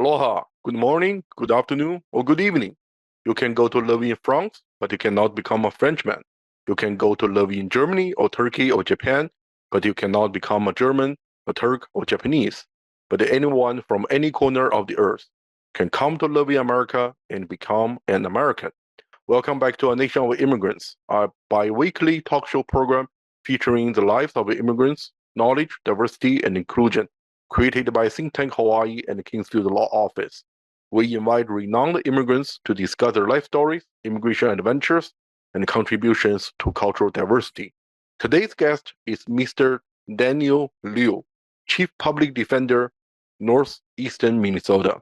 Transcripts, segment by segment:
Aloha, good morning, good afternoon, or good evening. You can go to live in France, but you cannot become a Frenchman. You can go to live in Germany or Turkey or Japan, but you cannot become a German, a Turk, or Japanese. But anyone from any corner of the earth can come to live in America and become an American. Welcome back to A Nation of Immigrants, a bi-weekly talk show program featuring the lives of immigrants, knowledge, diversity, and inclusion, created by Think Tank Hawaii and Kingsfield Law Office. We invite renowned immigrants to discuss their life stories, immigration adventures, and contributions to cultural diversity. Today's guest is Mr. Daniel Lew, Chief Public Defender, Northeastern Minnesota.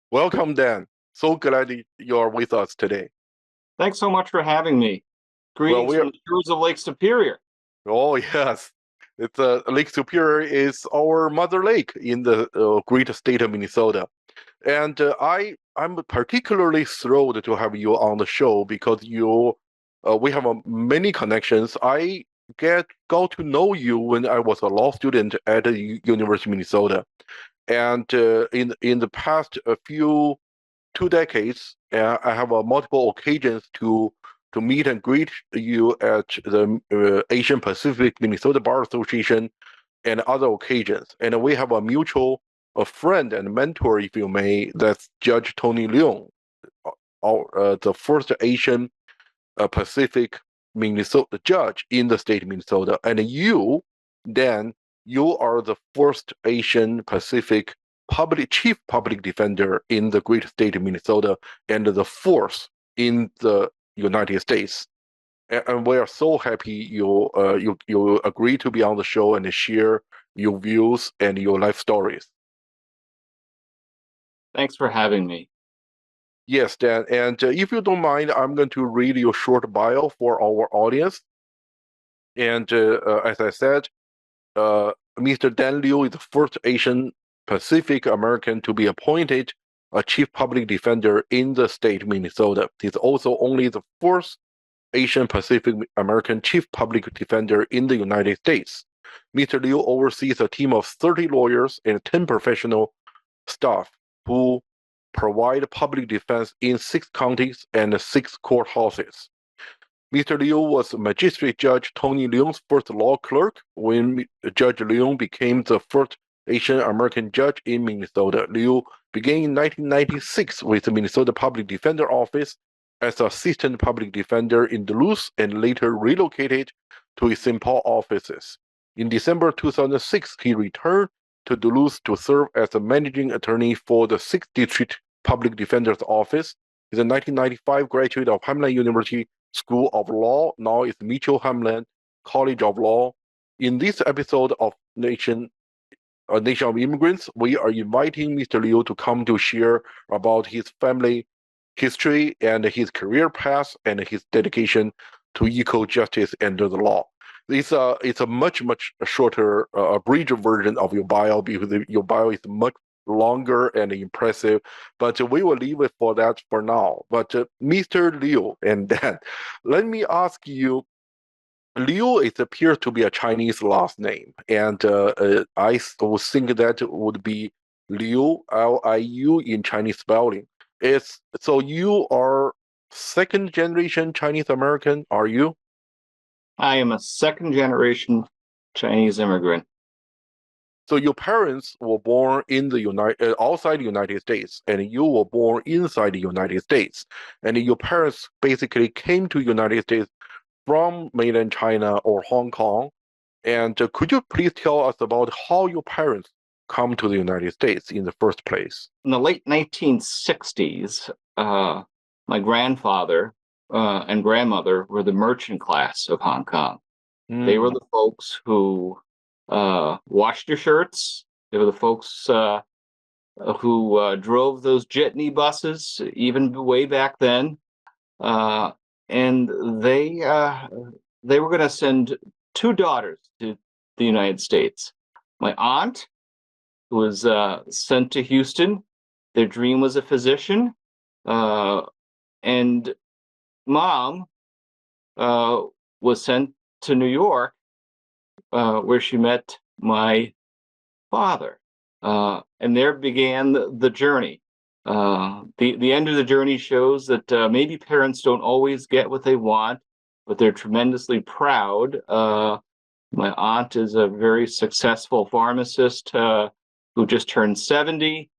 Welcome, Dan. So glad you are with us today. Thanks so much for having me. Greetings from the shores of Lake Superior. Oh, yes. It's Lake Superior is our mother lake in the great state of Minnesota. And I'm particularly thrilled to have you on the show because we have many connections. I got to know you when I was a law student at the University of Minnesota. And in the past 2 decades, I have multiple occasions to meet and greet you at the Asian Pacific Minnesota Bar Association and other occasions. And we have a mutual friend and mentor, if you may, that's Judge Tony Leung, the first Asian Pacific Minnesota judge in the state of Minnesota. And you, Dan, you are the first Asian Pacific chief public defender in the great state of Minnesota and the fourth in the United States. And we are so happy you agree to be on the show and share your views and your life stories. Thanks for having me. Yes, Dan. And if you don't mind, I'm going to read your short bio for our audience. And as I said, Mr. Dan Lew is the first Asian Pacific American to be appointed a chief public defender in the state of Minnesota. He's also only the first Asian Pacific American chief public defender in the United States. Mr. Lew oversees a team of 30 lawyers and 10 professional staff who provide public defense in 6 counties and 6 courthouses. Mr. Lew was Magistrate Judge Tony Leung's first law clerk when Judge Leung became the first Asian American judge in Minnesota. Lew began in 1996 with the Minnesota Public Defender Office as assistant public defender in Duluth and later relocated to his St. Paul offices. In December 2006, he returned to Duluth to serve as the managing attorney for the 6th District Public Defender's Office. He's a 1995 graduate of Hamline University School of Law, now is Mitchell Hamline College of Law. In this episode of A Nation of Immigrants, we are inviting Mr. Lew to come to share about his family history and his career path and his dedication to equal justice under the law. It's a much shorter, abridged version of your bio because your bio is much longer and impressive, but we will leave it for that for now. But Mr. Lew and Dan, let me ask you, Liu appears to be a Chinese last name, and I would think that would be Liu, Liu in Chinese spelling. So you are second generation Chinese American, are you? I am a second generation Chinese immigrant. So your parents were born in the outside the United States, and you were born inside the United States, and your parents basically came to United States from mainland China or Hong Kong. And could you please tell us about how your parents come to the United States in the first place? In the late 1960s, my grandfather and grandmother were the merchant class of Hong Kong. They were the folks who washed your shirts. They were the folks who drove those jitney buses, even way back then. And they were going to send 2 daughters to the United States. My aunt, who was sent to Houston, their dream was a physician, and mom was sent to New York where she met my father. And there began the journey. The end of the journey shows that maybe parents don't always get what they want, but they're tremendously proud. My aunt is a very successful pharmacist who just turned 70,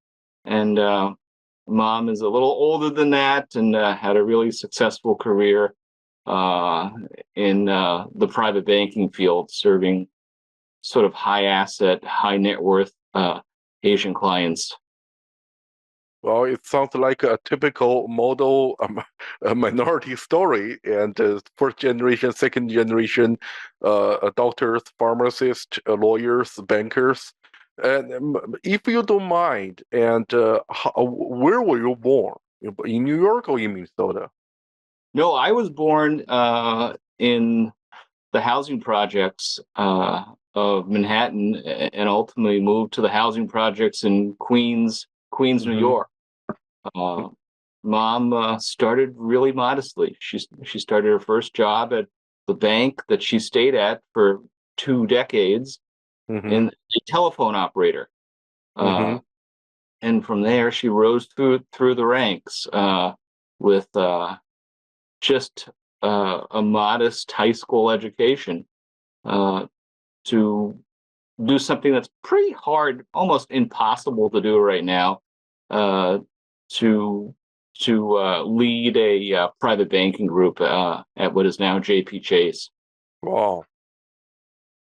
and mom is a little older than that and had a really successful career in the private banking field, serving sort of high asset, high net worth Asian clients. Well, it sounds like a typical model a minority story, and first generation, second generation doctors, pharmacists, lawyers, bankers. And if you don't mind, and where were you born? In New York or in Minnesota? No, I was born in the housing projects of Manhattan, and ultimately moved to the housing projects in Queens, New York. Mom started really modestly. She started her first job at the bank that she stayed at for 2 decades in a telephone operator. And from there, she rose through the ranks with just a modest high school education to do something that's pretty hard, almost impossible to do right now, to lead a private banking group at what is now JP Chase. Wow,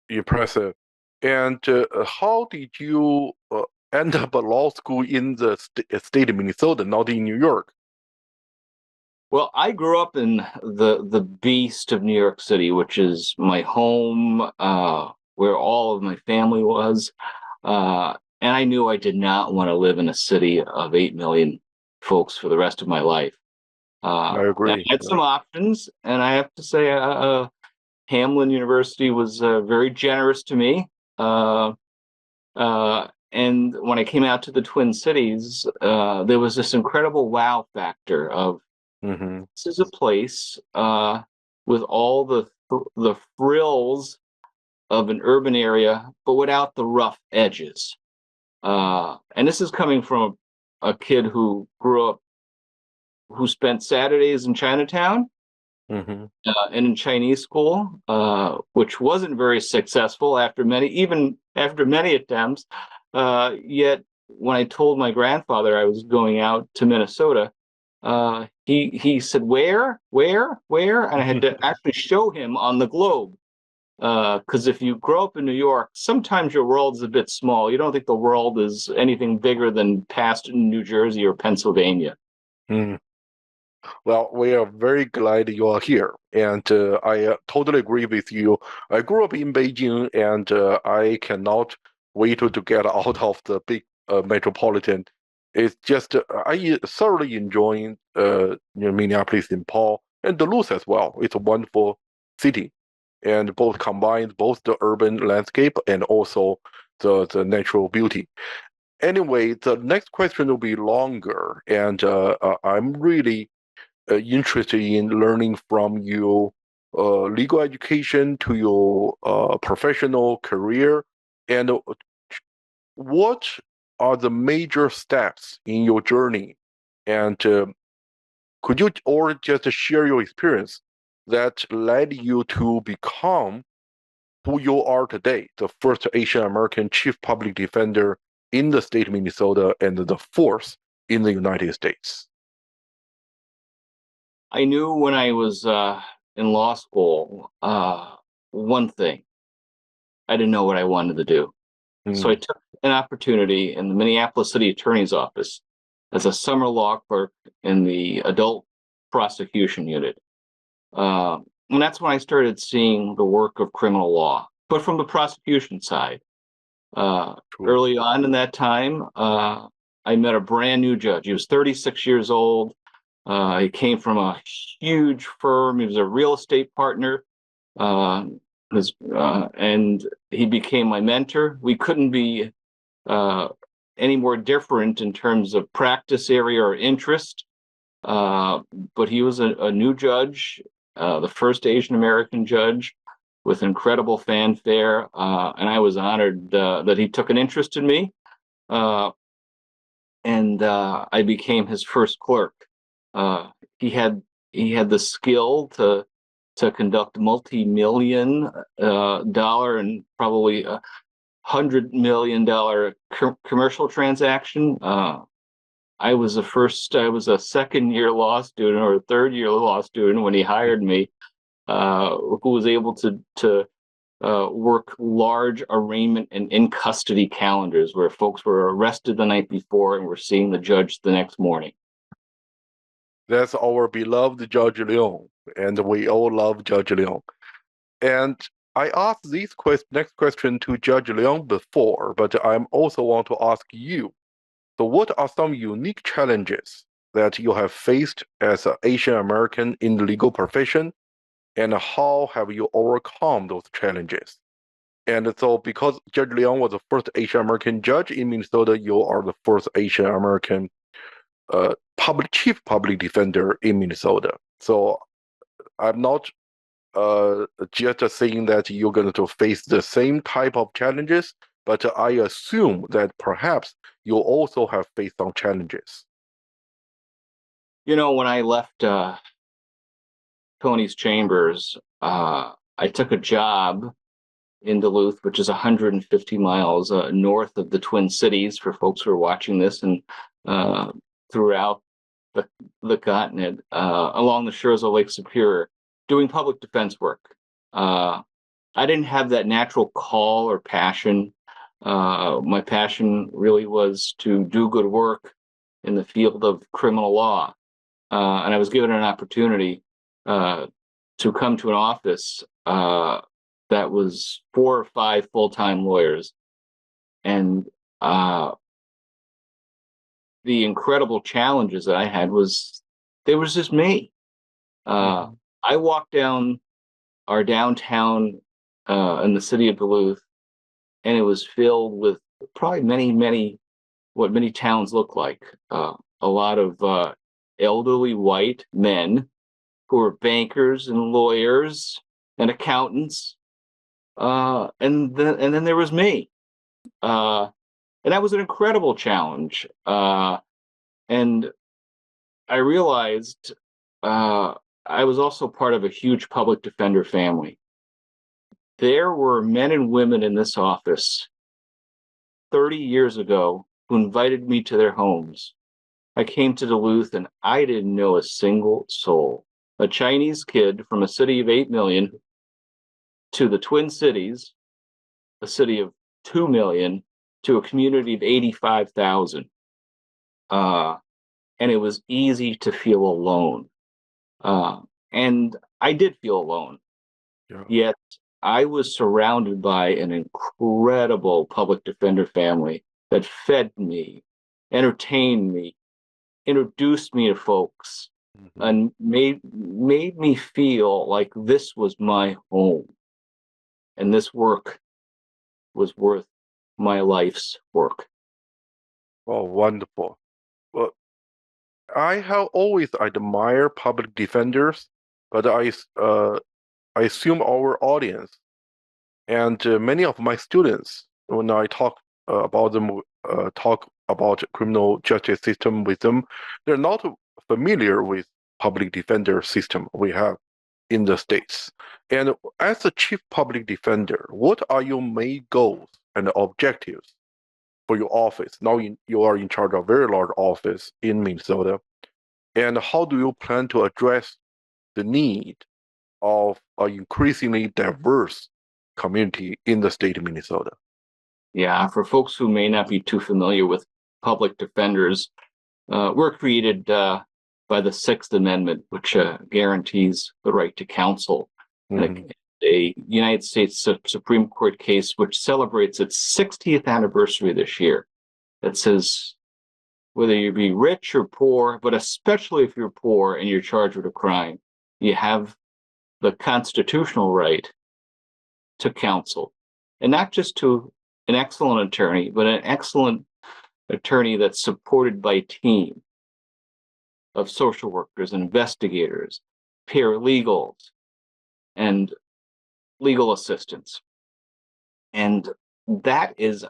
impressive. And how did you end up at law school in the state of Minnesota, not in New York? Well, I grew up in the beast of New York City, which is my home, where all of my family was. And I knew I did not want to live in a city of 8 million folks for the rest of my life. I agree. I had some options, and I have to say, Hamline University was very generous to me. And when I came out to the Twin Cities, there was this incredible wow factor of this is a place with all the frills of an urban area, but without the rough edges. And this is coming from a kid who grew up, who spent Saturdays in Chinatown and in Chinese school, which wasn't very successful after many attempts. Yet when I told my grandfather I was going out to Minnesota, he said, where? And I had to actually show him on the globe. Because if you grow up in New York, sometimes your world is a bit small. You don't think the world is anything bigger than past New Jersey or Pennsylvania. Well, we are very glad you are here, and I totally agree with you. I grew up in Beijing, and I cannot wait to get out of the big metropolitan. It's just I thoroughly enjoy Minneapolis, St. Paul, and Duluth as well. It's a wonderful city, and both combines both the urban landscape and also the natural beauty. Anyway, the next question will be longer, and I'm really interested in learning from your legal education to your professional career, and what are the major steps in your journey, and could you or just share your experience that led you to become who you are today, the first Asian American chief public defender in the state of Minnesota and the fourth in the United States? I knew when I was in law school, one thing: I didn't know what I wanted to do. So I took an opportunity in the Minneapolis City Attorney's Office as a summer law clerk in the adult prosecution unit. And that's when I started seeing the work of criminal law, but from the prosecution side. Early on in that time, I met a brand new judge. He was 36 years old. He came from a huge firm. He was a real estate partner. And he became my mentor. We couldn't be any more different in terms of practice area or interest. But he was a new judge, the first Asian American judge with incredible fanfare, and I was honored that he took an interest in me, and I became his first clerk. He had the skill to conduct multi-million dollar and probably $100 million commercial transaction. I was a second-year law student or a third-year law student when he hired me, who was able to work large arraignment and in custody calendars where folks were arrested the night before and were seeing the judge the next morning. That's our beloved Judge Leung, and we all love Judge Leung. And I asked this next question to Judge Leung before, but I also want to ask you. So what are some unique challenges that you have faced as an Asian American in the legal profession, and how have you overcome those challenges? And so because Judge Leung was the first Asian American judge in Minnesota, you are the first Asian American chief public defender in Minnesota. So I'm not just saying that you're going to face the same type of challenges, but I assume that perhaps you also have faced some challenges. You know, when I left Tony's chambers, I took a job in Duluth, which is 150 miles north of the Twin Cities for folks who are watching this, and throughout the continent, along the shores of Lake Superior, doing public defense work. I didn't have that natural call or passion. My passion really was to do good work in the field of criminal law. And I was given an opportunity to come to an office that was 4 or 5 full-time lawyers. And the incredible challenges that I had was, there was just me. I walked down our downtown in the city of Duluth, and it was filled with probably what many towns look like. A lot of elderly white men who were bankers and lawyers and accountants. And then there was me. And that was an incredible challenge. And I realized I was also part of a huge public defender family. There were men and women in this office 30 years ago who invited me to their homes. I came to Duluth and I didn't know a single soul. A Chinese kid from a city of 8 million to the Twin Cities, a city of 2 million, to a community of 85,000. And it was easy to feel alone. And I did feel alone. Yeah. Yet I was surrounded by an incredible public defender family that fed me, entertained me, introduced me to folks, and made me feel like this was my home. And this work was worth my life's work. Oh, wonderful. Well, I have always admired public defenders, but I assume our audience and many of my students, when I talk about them, talk about criminal justice system with them, they're not familiar with public defender system we have in the States. And as a chief public defender, what are your main goals and objectives for your office? Now you are in charge of a very large office in Minnesota. And how do you plan to address the need of an increasingly diverse community in the state of Minnesota? Yeah, for folks who may not be too familiar with public defenders, we're created by the Sixth Amendment, which guarantees the right to counsel. And a United States Supreme Court case which celebrates its 60th anniversary this year, that says whether you be rich or poor, but especially if you're poor and you're charged with a crime, you have the constitutional right to counsel. And not just to an excellent attorney, but an excellent attorney that's supported by a team of social workers, investigators, paralegals, and legal assistance. And that is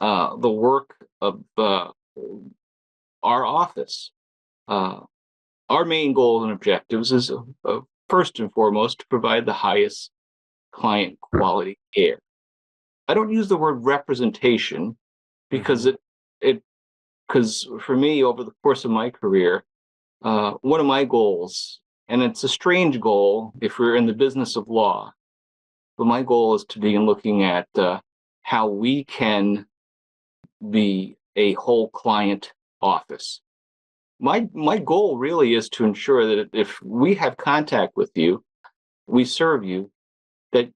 the work of our office. Our main goal and objectives is first and foremost to provide the highest client quality care. I don't use the word representation because because for me over the course of my career, one of my goals, and it's a strange goal if we're in the business of law, but my goal is to begin looking at how we can be a whole client office. My goal really is to ensure that if we have contact with you, we serve you, that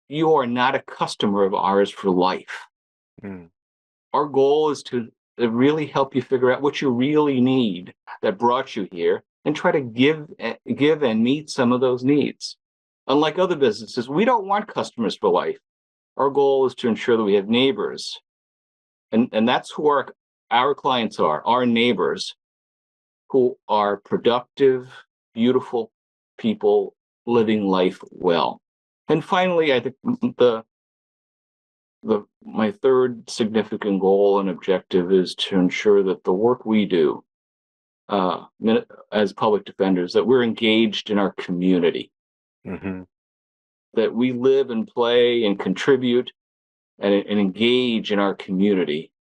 you are not a customer of ours for life. Mm. Our goal is to really help you figure out what you really need that brought you here and try to give and meet some of those needs. Unlike other businesses, we don't want customers for life. Our goal is to ensure that we have neighbors. And that's who our clients are, our neighbors, who are productive, beautiful people living life well. And finally, I think my third significant goal and objective is to ensure that the work we do as public defenders, that we're engaged in our community, that we live and play and contribute and engage in our community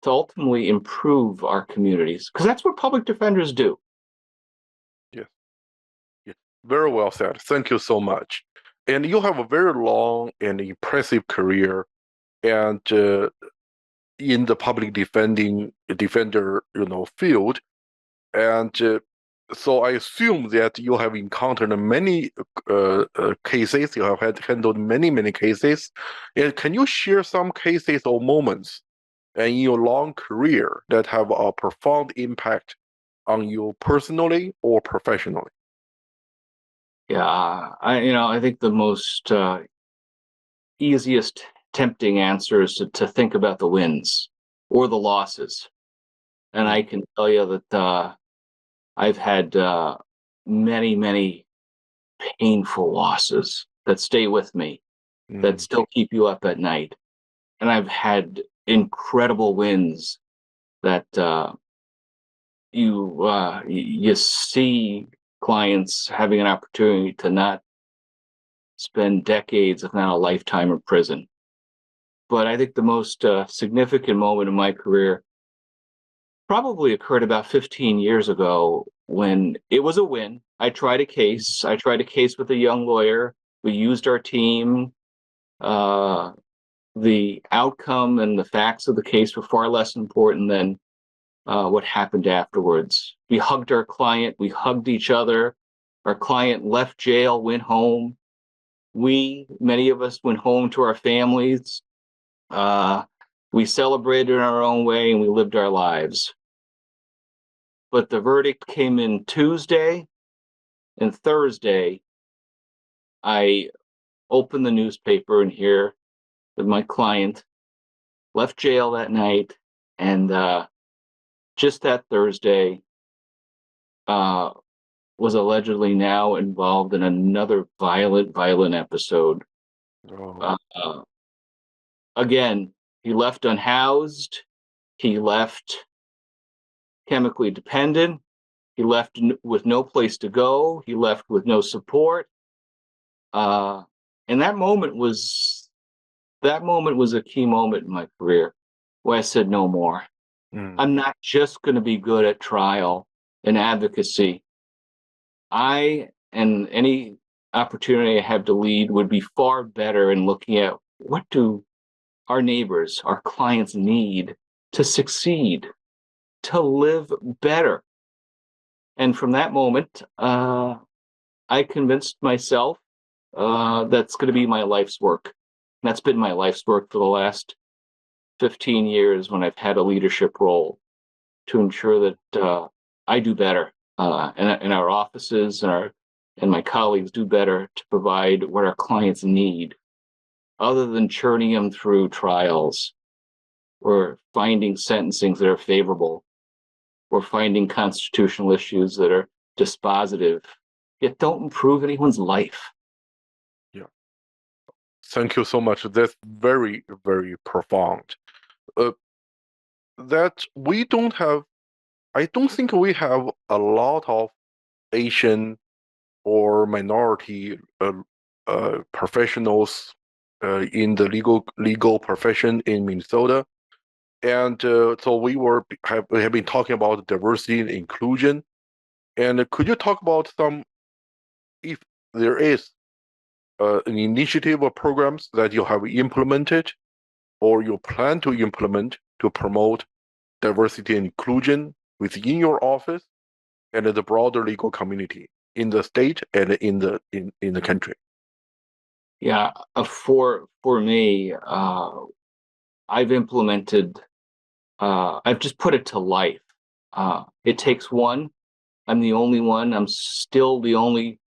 to ultimately improve our communities, because that's what public defenders do. Yes. Yes. Very well said. Thank you so much. And you have a very long and impressive career, and in the public defender, field, and so I assume that you have encountered many cases. You have handled many cases. And can you share some cases or moments in your long career that have a profound impact on you personally or professionally? Yeah, I think the most easiest, tempting answer is to think about the wins or the losses. And I can tell you that I've had many painful losses that stay with me, that still keep you up at night. And I've had incredible wins that you see clients having an opportunity to not spend decades, if not a lifetime, in prison. But I think the most significant moment in my career probably occurred about 15 years ago when it was a win. I tried a case. I tried a case with a young lawyer. We used our team. The outcome and the facts of the case were far less important than what happened afterwards. We hugged our client. We hugged each other. Our client left jail, went home. Many of us went home to our families. We celebrated in our own way and we lived our lives. But the verdict came in Tuesday, and Thursday, I opened the newspaper and hear that my client left jail that night, and just that Thursday was allegedly now involved in another violent episode. Oh. Again, he left unhoused. He left chemically dependent. He left with no place to go. He left with no support. And that moment was a key moment in my career where I said no more. I'm not just going to be good at trial and advocacy. And any opportunity I have to lead would be far better in looking at what do our neighbors, our clients need to succeed, to live better. And from that moment, I convinced myself that's going to be my life's work. And that's been my life's work for the last 15 years when I've had a leadership role, to ensure that I do better, and our offices and my colleagues do better to provide what our clients need, other than churning them through trials or finding sentencings that are favorable or finding constitutional issues that are dispositive, yet don't improve anyone's life. Yeah. Thank you so much. That's very, very profound. Uh, that we don't have, I don't think we have a lot of Asian or minority professionals in the legal profession in Minnesota. And so we have been talking about diversity and inclusion. And could you talk about some, if there is an initiative or programs that you have implemented or you plan to implement to promote diversity and inclusion within your office and the broader legal community in the state and in the country? Yeah, for me, I've implemented. I've just put it to life. It takes one. I'm the only one. I'm still the only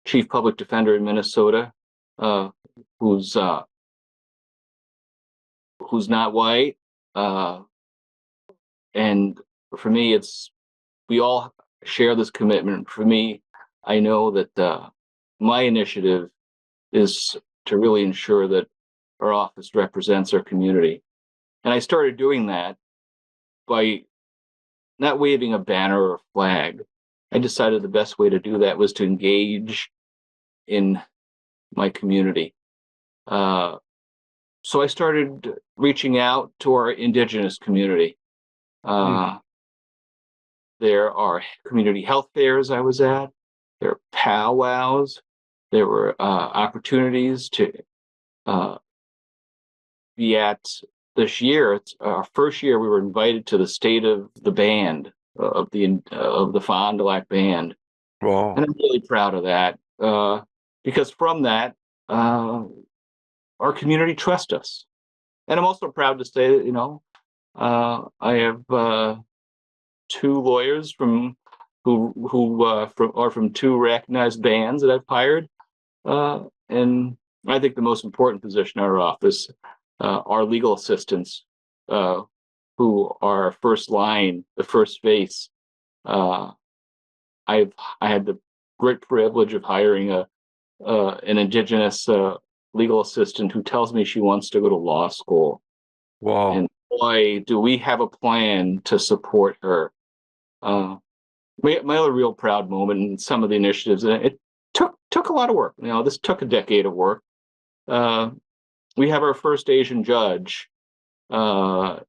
chief public defender in Minnesota uh, who's not white. And for me, we all share this commitment. For me, I know that my initiative is to really ensure that our office represents our community. And I started doing that by not waving a banner or a flag. I decided the best way to do that was to engage in my community. So I started reaching out to our indigenous community. There are community health fairs I was at. There are powwows. There were opportunities to be at this year. It's our first year. We were invited to the state of the band of the Fond du Lac band. Wow. And I'm really proud of that because from that, our community trusts us. And I'm also proud to say that, I have two lawyers who are from two recognized bands that I've hired. And I think the most important position in our office are legal assistants who are first line, the first face. I had the great privilege of hiring an indigenous legal assistant who tells me she wants to go to law school. Wow. And boy, do we have a plan to support her. My other real proud moment in some of the initiatives, and it took a lot of work. This took a decade of work. We have our first Asian judge in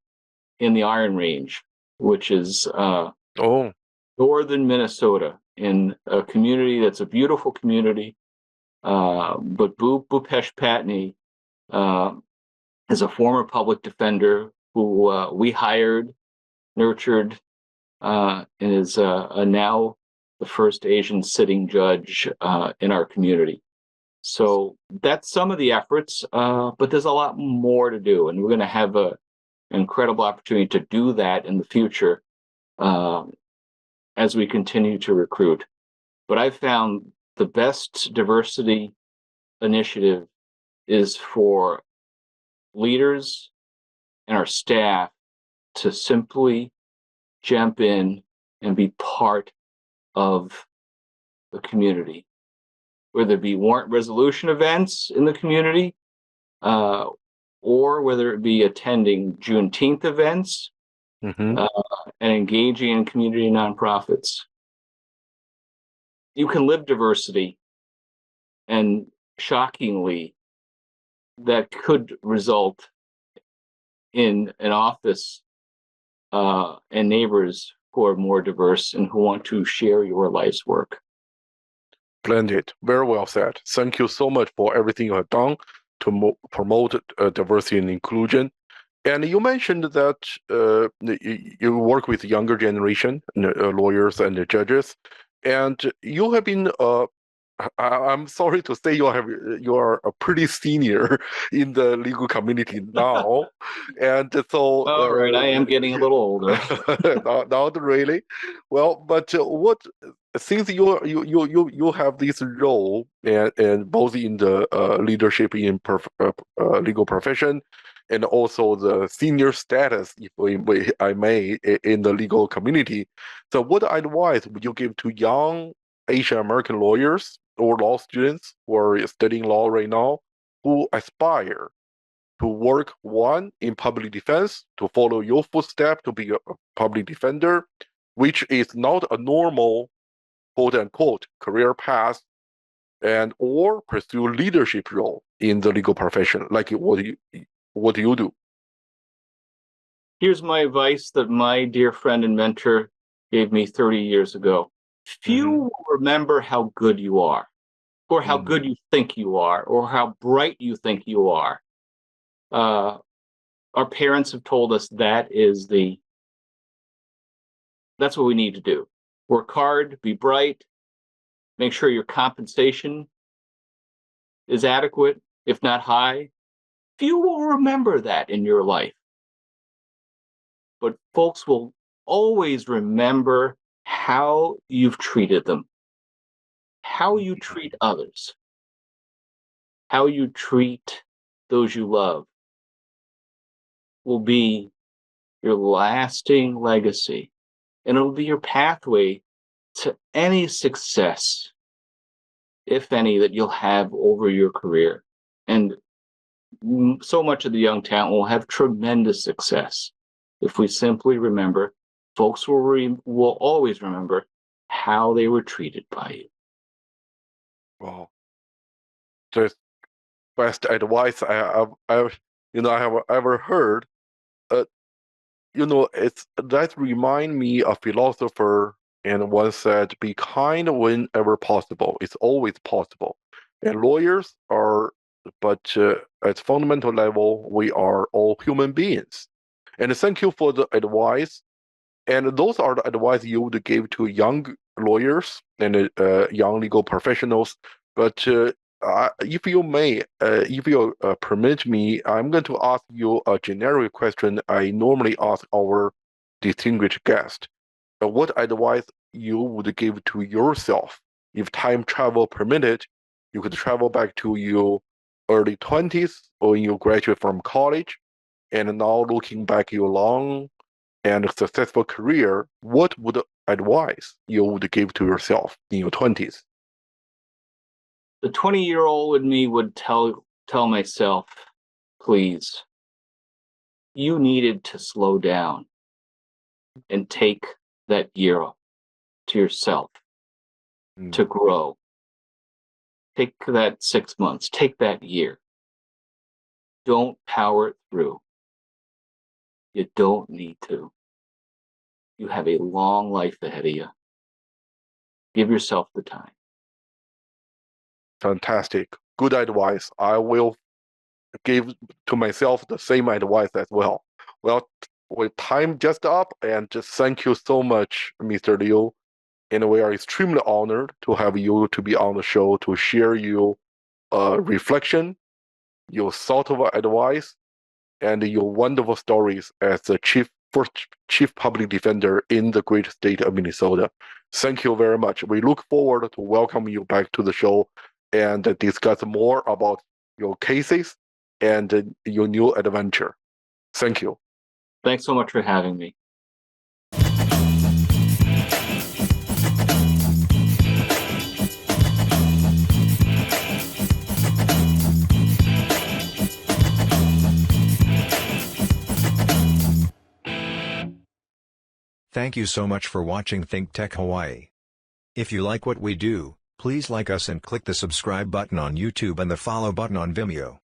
the Iron Range, which is northern Minnesota, in a community that's a beautiful community. But Bhupesh Patni is a former public defender who we hired, nurtured, and is now the first Asian sitting judge in our community. So that's some of the efforts, but there's a lot more to do, and we're going to have an incredible opportunity to do that in the future as we continue to recruit. But I've found the best diversity initiative is for leaders and our staff to simply jump in and be part of the community, whether it be warrant resolution events in the community, or whether it be attending Juneteenth events, and engaging in community nonprofits. You can live diversity, and shockingly, that could result in an office and neighbors who are more diverse and who want to share your life's work. Splendid. Very well said. Thank you so much for everything you have done to promote diversity and inclusion. And you mentioned that you work with younger generation lawyers and judges, and you have been. I'm sorry to say you are a pretty senior in the legal community now, and so. All right, I am getting a little older. Not really. Well, but since you have this role and both in the leadership in legal profession and also the senior status, if I may, in the legal community. So what advice would you give to young Asian American lawyers or law students who are studying law right now, who aspire to work one in public defense, to follow your footsteps, to be a public defender, which is not a normal quote unquote career path, and or pursue leadership role in the legal profession, like what do you do? Here's my advice that my dear friend and mentor gave me 30 years ago. Few will remember how good you are, or how good you think you are, or how bright you think you are. Our parents have told us that's what we need to do. Work hard, be bright, make sure your compensation is adequate, if not high. Few will remember that in your life. But folks will always remember how you've treated them, how you treat others, how you treat those you love will be your lasting legacy. And it'll be your pathway to any success, if any, that you'll have over your career. And so much of the young talent will have tremendous success if we simply remember, folks will always remember how they were treated by you. Well, the best advice I have ever heard. That remind me of philosopher, and one said, "Be kind whenever possible. It's always possible." And lawyers are, but at fundamental level, we are all human beings. And thank you for the advice. And those are the advice you would give to young lawyers and young legal professionals. But if you may, if you permit me, I'm going to ask you a generic question I normally ask our distinguished guest. What advice you would give to yourself if time travel permitted? You could travel back to your early 20s or when you graduate from college, and now looking back your long and successful career, what would advice you would give to yourself in your 20s? The 20-year-old in me would tell myself, please, you needed to slow down and take that year to yourself to grow. Take that 6 months, take that year. Don't power it through. You don't need to. You have a long life ahead of you. Give yourself the time. Fantastic. Good advice. I will give to myself the same advice as well. Well, with time just up, and just thank you so much, Mr. Liu. And we are extremely honored to have you to be on the show to share your reflection, your thoughtful advice, and your wonderful stories as the first chief public defender in the great state of Minnesota. Thank you very much. We look forward to welcoming you back to the show and discuss more about your cases and your new adventure. Thank you. Thanks so much for having me. Thank you so much for watching Think Tech Hawaii. If you like what we do, please like us and click the subscribe button on YouTube and the follow button on Vimeo.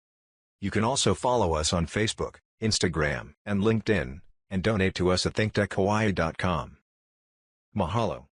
You can also follow us on Facebook, Instagram, and LinkedIn, and donate to us at thinktechhawaii.com. Mahalo.